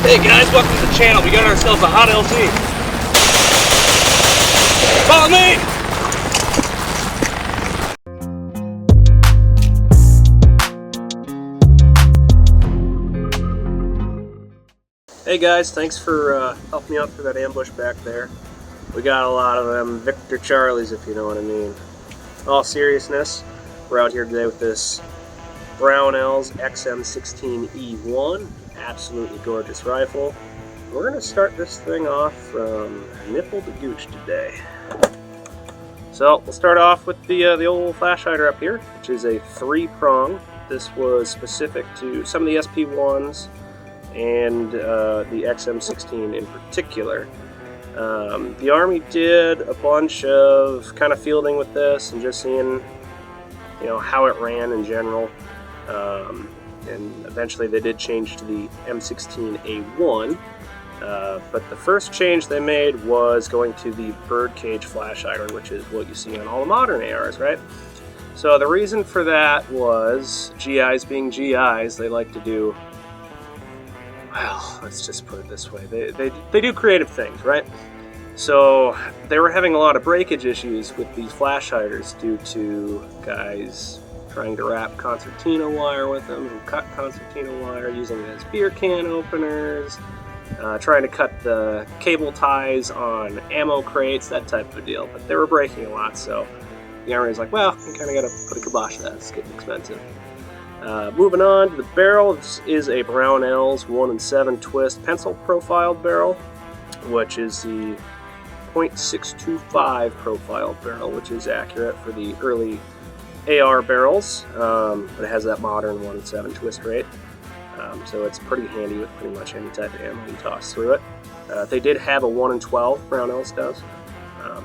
Hey guys, welcome to the channel. We got ourselves a hot LT. Follow me! Hey guys, thanks for helping me out through that ambush back there. We got a lot of them Victor Charlies, if you know what I mean. In all seriousness, we're out here today with this Brownells XM16E1. Absolutely gorgeous rifle. We're going to start this thing off from nipple to gooch today. So we'll start off with the old flash hider up here, which is a 3-prong. This was specific to some of the SP1s and the XM16 in particular. The Army did a bunch of kind of fielding with this and just seeing, you know, how it ran in general. And eventually they did change to the M16A1, but the first change they made was going to the birdcage flash hider, which is what you see on all the modern ARs, right? So the reason for that was, GIs being GIs, they like to do, well, let's just put it this way, they do creative things, right? So they were having a lot of breakage issues with these flash hiders due to guys trying to wrap concertina wire with them and cut concertina wire using it as beer can openers, trying to cut the cable ties on ammo crates, that type of deal. But they were breaking a lot, so the Army was like, well, we kind of got to put a kibosh to that. It's getting expensive. Moving on to the barrel, this is a Brownells 1-7 twist pencil profiled barrel, which is the .625 profiled barrel, which is accurate for the early AR barrels, but it has that modern 1-7 twist rate, so it's pretty handy with pretty much any type of ammo you toss through it. They did have a 1-12, Brownells does.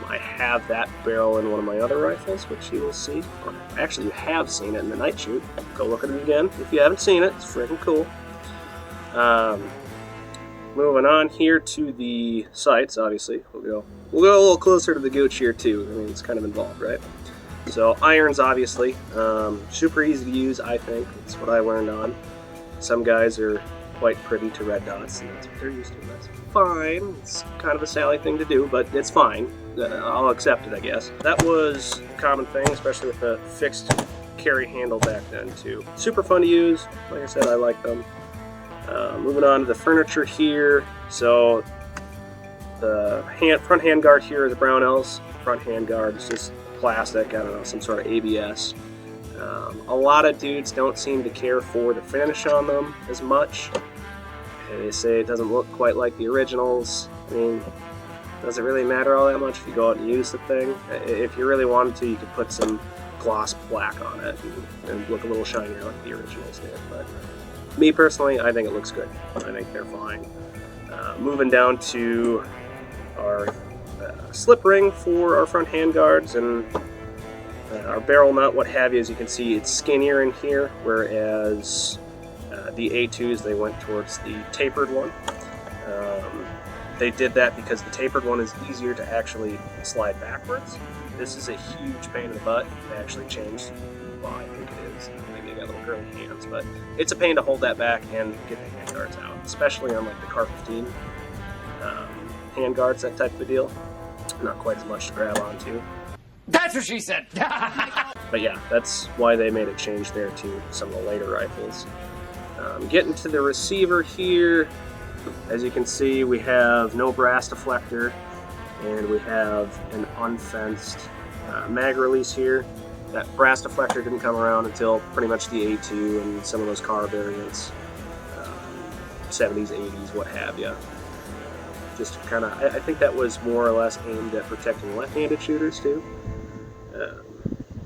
I have that barrel in one of my other rifles, which you will see, or actually you have seen it in the night shoot. Go look at it again if you haven't seen it. It's freaking cool. Moving on here to the sights, obviously we'll go a little closer to the gooch here too. I mean, it's kind of involved, right? So irons, obviously, super easy to use, I think. That's what I learned on. Some guys are quite privy to red dots, and that's what they're used to. That's fine. It's kind of a Sally thing to do, but it's fine. I'll accept it, I guess. That was a common thing, especially with the fixed carry handle back then, too. Super fun to use. Like I said, I like them. Moving on to the furniture here. So the front hand guard here is a Brownells. Front hand guard is just plastic, I don't know, some sort of ABS. A lot of dudes don't seem to care for the finish on them as much. They say it doesn't look quite like the originals. I mean, does it really matter all that much if you go out and use the thing? If you really wanted to, you could put some gloss black on it and look a little shinier like the originals did. But me personally, I think it looks good. I think they're fine. Moving down to our slip ring for our front hand guards and our barrel nut, what have you. As you can see, it's skinnier in here, whereas the A2s, they went towards the tapered one. They did that because the tapered one is easier to actually slide backwards. This is a huge pain in the butt. They actually changed, well, I think it is. Maybe they got little curly hands, but it's a pain to hold that back and get the hand guards out, especially on like the Car 15 hand guards, that type of deal. Not quite as much to grab onto. That's what she said! But yeah, that's why they made a change there to some of the later rifles. Getting to the receiver here, as you can see, we have no brass deflector, and we have an unfenced mag release here. That brass deflector didn't come around until pretty much the A2 and some of those car variants, 70s, 80s, what have you. Just kind of, I think that was more or less aimed at protecting left-handed shooters too.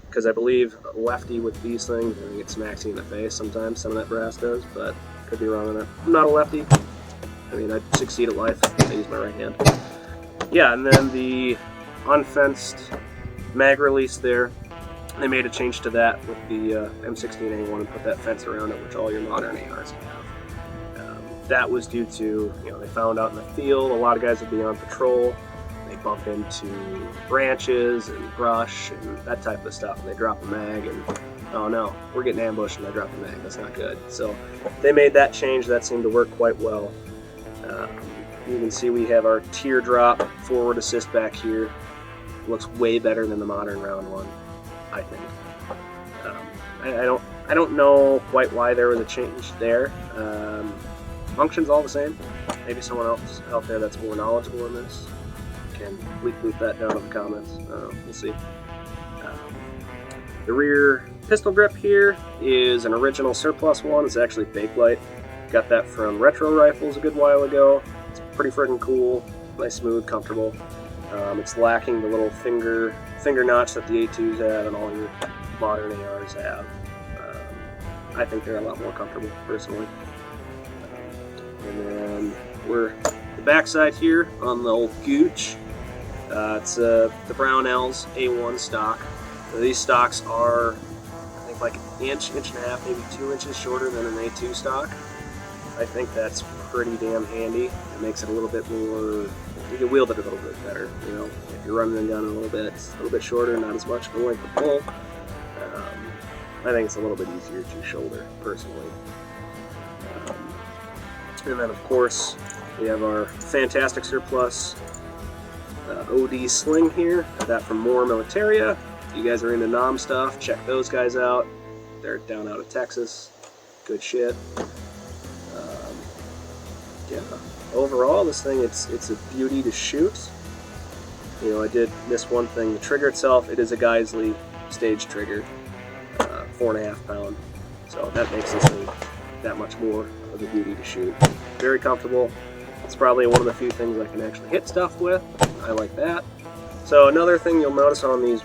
Because I believe lefty with these things, I think it smacks you in the face sometimes, some of that brass does, but could be wrong on that. I'm not a lefty. I mean, I'd succeed at life if I use my right hand. Yeah, and then the unfenced mag release there, they made a change to that with the M16A1 and put that fence around it, which all your modern ARs have. That was due to, you know, they found out in the field, a lot of guys would be on patrol, they bump into branches and brush and that type of stuff, and they drop a mag and, oh no, we're getting ambushed and I dropped the mag, that's not good. So they made that change, that seemed to work quite well. You can see we have our teardrop forward assist back here. Looks way better than the modern round one, I think. I don't know quite why there was a change there. Function's all the same. Maybe someone else out there that's more knowledgeable in this can bleep that down in the comments. We'll see. The rear pistol grip here is an original surplus one. It's actually Bakelite. Got that from Retro Rifles a good while ago. It's pretty friggin' cool. Nice, smooth, comfortable. It's lacking the little finger notch that the A2s have and all your modern ARs have. I think they're a lot more comfortable, personally. And then we're the backside here on the old Gooch. It's the Brownells A1 stock. Now, these stocks are, I think, like an inch and a half, maybe 2 inches shorter than an A2 stock. I think that's pretty damn handy. It makes it a little bit more, you can wield it a little bit better, you know. If you're running the gun a little bit shorter, not as much for length of pull. I think it's a little bit easier to shoulder, personally. And then, of course, we have our fantastic surplus OD sling here. Got that from More Militaria. If you guys are into NOM stuff, check those guys out. They're down out of Texas. Good shit. Yeah. Overall, this thing, it's a beauty to shoot. You know, I did miss one thing. The trigger itself, it is a Geisley stage trigger. 4.5 pound, so that makes this thing that much more of a beauty to shoot. Very comfortable. It's probably one of the few things I can actually hit stuff with. I like that. So another thing you'll notice on these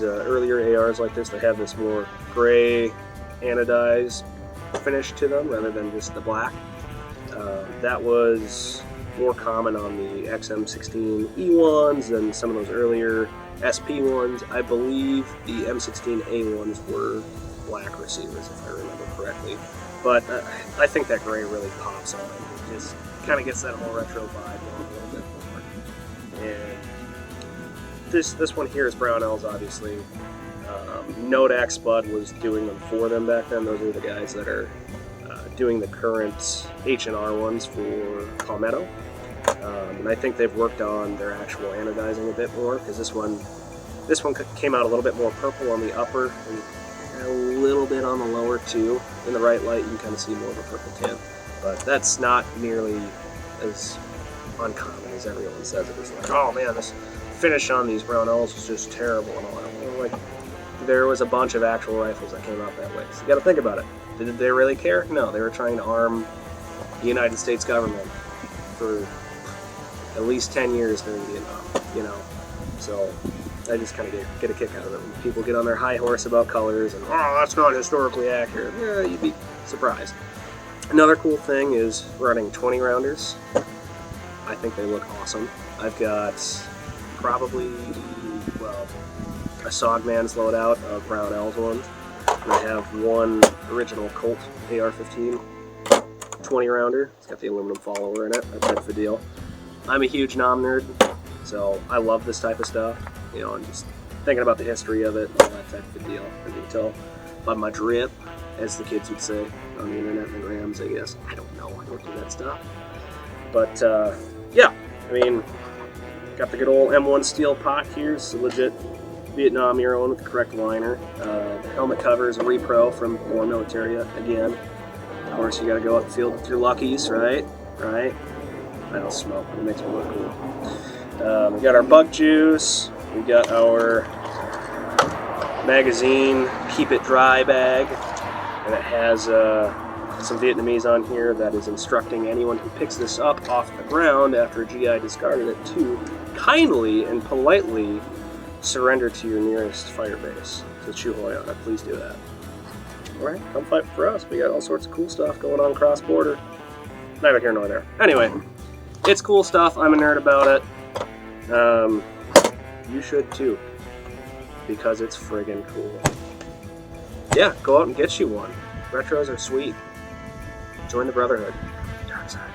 earlier ARs like this, they have this more gray anodized finish to them rather than just the black. That was more common on the XM16E1s and some of those earlier SP ones. I believe the M16A ones were black receivers, if I remember correctly. But I think that gray really pops on it. It just kind of gets that whole retro vibe going a little bit more. And this one here is Brownells, obviously. Nodak Spud was doing them for them back then. Those are the guys that are doing the current H&R ones for Palmetto. And I think they've worked on their actual anodizing a bit more, because this one came out a little bit more purple on the upper and a little bit on the lower too. In the right light, you can kind of see more of a purple tint, but that's not nearly as uncommon as everyone says it is. Like, oh man, this finish on these Brownells is just terrible and all that. Well, like, there was a bunch of actual rifles that came out that way. So you got to think about it. Did they really care? No, they were trying to arm the United States government for at least 10 years during Vietnam, you know. So I just kind of get a kick out of it. When people get on their high horse about colors and, oh, that's not historically accurate. Yeah, you'd be surprised. Another cool thing is running 20 rounders. I think they look awesome. I've got probably, well, a Sogman's loadout of Brownells ones. And I have one original Colt AR-15 20 rounder. It's got the aluminum follower in it, that type of deal. I'm a huge NOM nerd, so I love this type of stuff. You know, I'm just thinking about the history of it and all that type of deal. And you can tell by my drip, as the kids would say on the internet and the grams, I guess. I don't know, I don't do that stuff. But, yeah, I mean, got the good old M1 steel pot here. It's a legit Vietnam era one with the correct liner. The helmet cover is a repro from More Militaria again. Of course, you gotta go out the field with your luckies, right? Right? I don't smoke, but it makes me look cool. We got our bug juice. We got our magazine Keep It Dry bag. And it has some Vietnamese on here that is instructing anyone who picks this up off the ground after a GI discarded it to kindly and politely surrender to your nearest fire base. So Chuhoyana, please do that. Alright, come fight for us. We got all sorts of cool stuff going on cross-border. Neither here nor there. Anyway, it's cool stuff. I'm a nerd about it. You should too, because it's friggin' cool. Yeah, go out and get you one. Retros are sweet. Join the Brotherhood. Dark side.